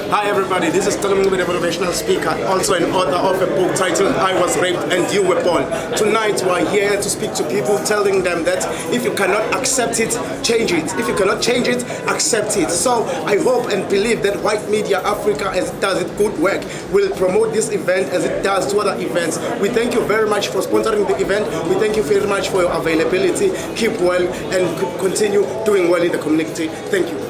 Hi everybody, this is Scelo Mncube, a motivational speaker, also an author of a book titled I Was Raped and You Were Born. Tonight we are here to speak to people, telling them that if you cannot accept it, change it. If you cannot change it, accept it. So I hope and believe that White Media Africa, as it does its good work, will promote this event as it does to other events. We thank you very much for sponsoring the event. We thank you very much for your availability. Keep well and continue doing well in the community. Thank you.